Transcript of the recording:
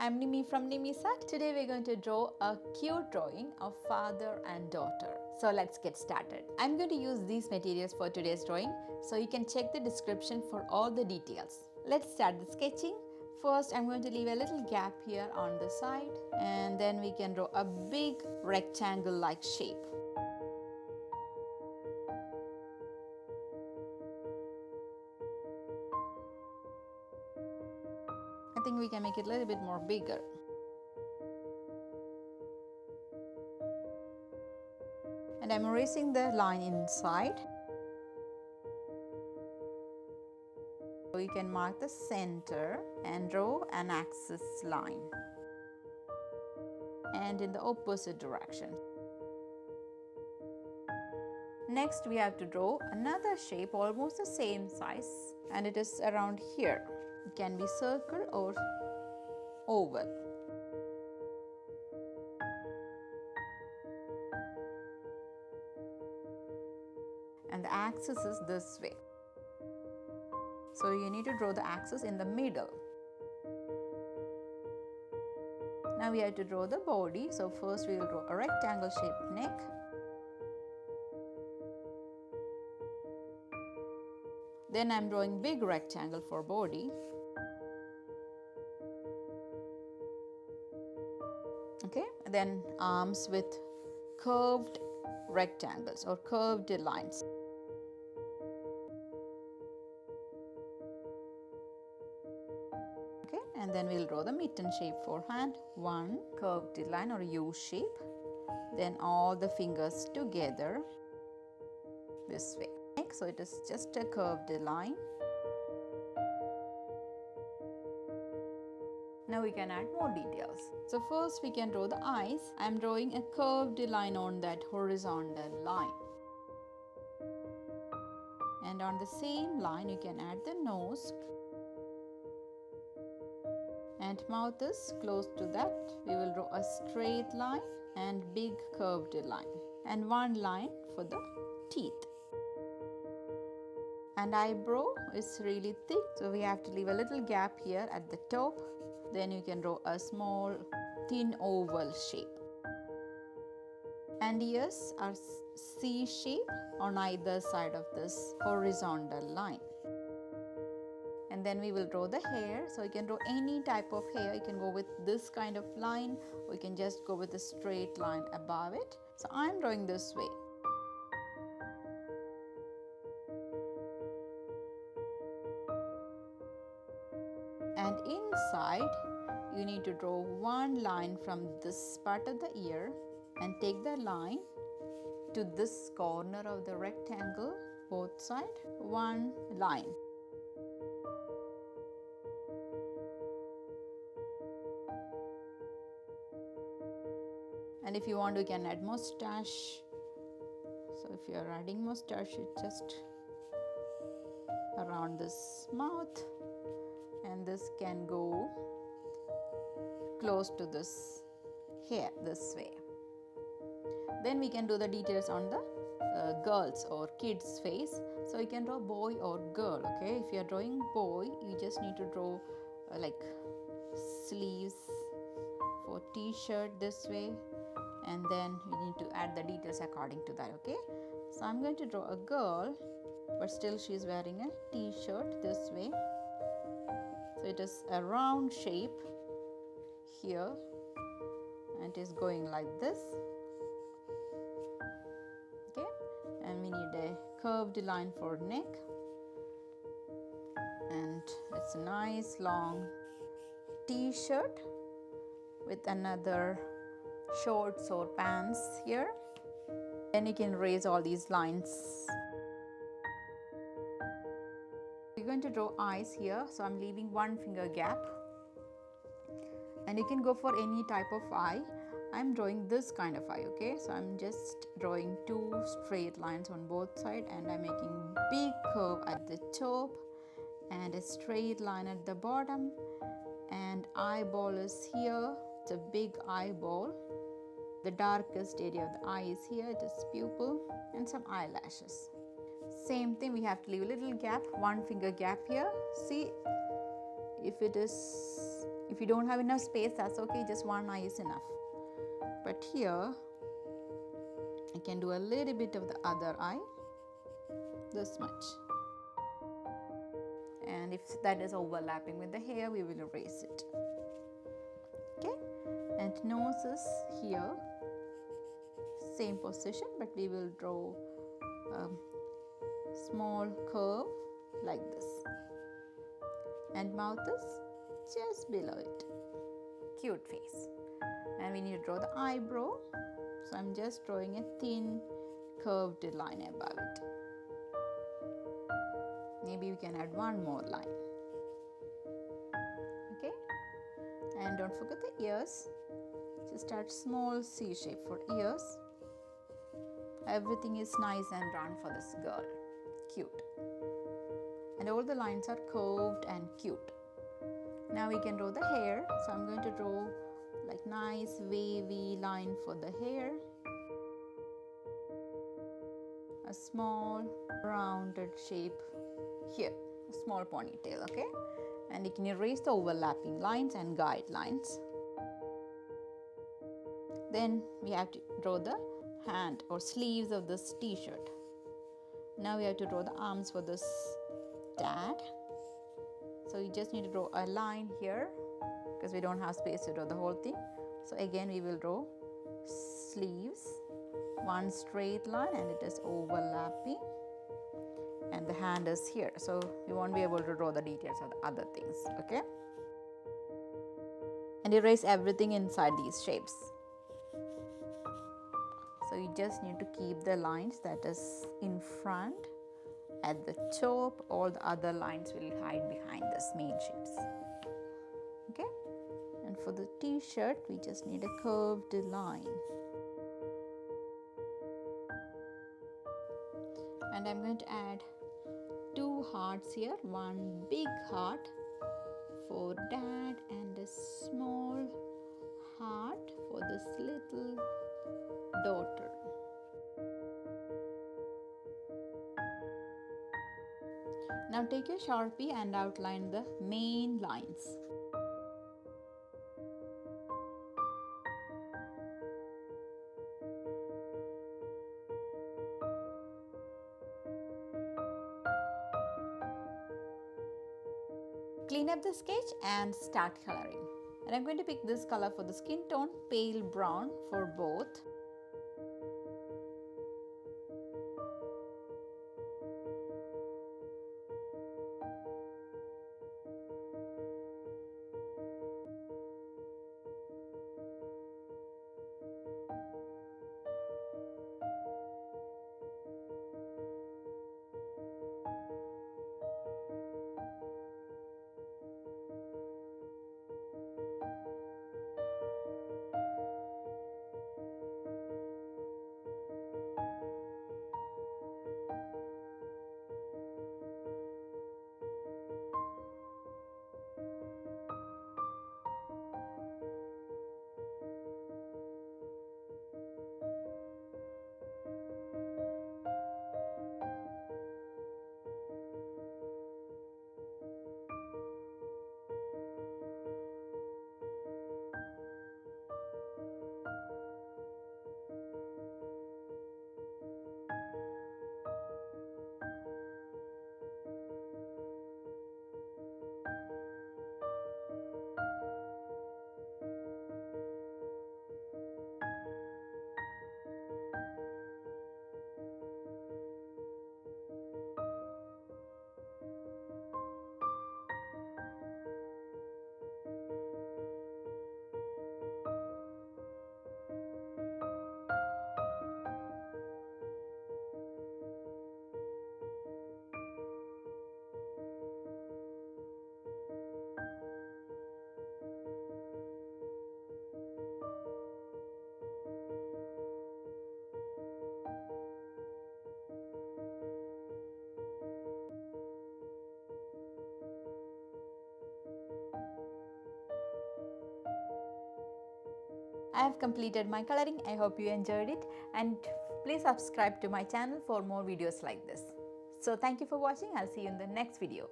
I'm Nimi from Nimisa. Today we're going to draw a cute drawing of father and daughter. So let's get started. I'm going to use these materials for today's drawing, so you can check the description for all the details. Let's start the sketching. First, I'm going to leave a little gap here on the side, and then we can draw a big rectangle-like shape. I think we can make it a little bit more bigger. And I'm erasing the line inside. So you can mark the center and draw an axis line. And in the opposite direction. Next we have to draw another shape almost the same size, and it is around here. It can be circle or oval. And the axis is this way. So you need to draw the axis in the middle. Now we have to draw the body. So first we will draw a rectangle shaped neck. Then I'm drawing big rectangle for body. Okay, then arms with curved rectangles or curved lines. Okay, and then we'll draw the mitten shape for hand. One curved line or U shape. Then all the fingers together this way. So it is just a curved line. Now we can add more details. So first we can draw the eyes. I am drawing a curved line on that horizontal line. And on the same line you can add the nose. And mouth is close to that. We will draw a straight line and big curved line. And one line for the teeth. And eyebrow is really thick, so we have to leave a little gap here at the top. Then you can draw a small thin oval shape. And ears are C shape on either side of this horizontal line. And then we will draw the hair. So you can draw any type of hair. You can go with this kind of line, or you can just go with a straight line above it. So I'm drawing this way. And inside, you need to draw one line from this part of the ear and take the line to this corner of the rectangle, both sides, one line. And if you want, you can add mustache. So if you are adding mustache, it's just around this mouth. And this can go close to this hair this way. Then we can do the details on the girls or kids face. So you can draw boy or girl. Okay, if you are drawing boy, you just need to draw like sleeves for t-shirt this way, and then you need to add the details according to that. Okay, so I'm going to draw a girl, but still she's wearing a t-shirt this way. So it is a round shape here, and it is going like this. Okay, and we need a curved line for neck, and it's a nice long t-shirt with another shorts or pants here. Then you can erase all these lines. We're going to draw eyes here, so I'm leaving one finger gap, and you can go for any type of eye. I'm drawing this kind of eye. Okay, so I'm just drawing two straight lines on both sides, and I'm making big curve at the top and a straight line at the bottom, and eyeball is here. It's a big eyeball. The darkest area of the eye is here. It is pupil, and some eyelashes. Same thing, we have to leave a little gap, one finger gap here. See if it is If you don't have enough space, that's okay, just one eye is enough. But here I can do a little bit of the other eye, this much. And if that is overlapping with the hair, we will erase it. Okay, and nose is here, same position, but we will draw a small curve like this. And mouth is just below it. Cute face. And we need to draw the eyebrow. So I'm just drawing a thin curved line above it. Maybe we can add one more line. Okay. And don't forget the ears. Just add small C shape for ears. Everything is nice and round for this girl. Cute. And all the lines are curved and cute. Now we can draw the hair. So I'm going to draw like nice wavy line for the hair. A small rounded shape here. A small ponytail, okay? And you can erase the overlapping lines and guidelines. Then we have to draw the hand or sleeves of this t-shirt. Now we have to draw the arms for this dad. So you just need to draw a line here because we don't have space to draw the whole thing. So again we will draw sleeves, one straight line, and it is overlapping, and the hand is here. So we won't be able to draw the details of the other things, okay? And erase everything inside these shapes. So you just need to keep the lines that is in front. At the top, all the other lines will hide behind this main shapes. Okay? And for the t-shirt, we just need a curved line. And I'm going to add two hearts here. One big heart for dad and a small heart for this little daughter. Now take your Sharpie and outline the main lines. Clean up the sketch and start coloring. And I'm going to pick this color for the skin tone, pale brown for both. I have completed my coloring. I hope you enjoyed it, and please subscribe to my channel for more videos like this. So thank you for watching. I'll see you in the next video.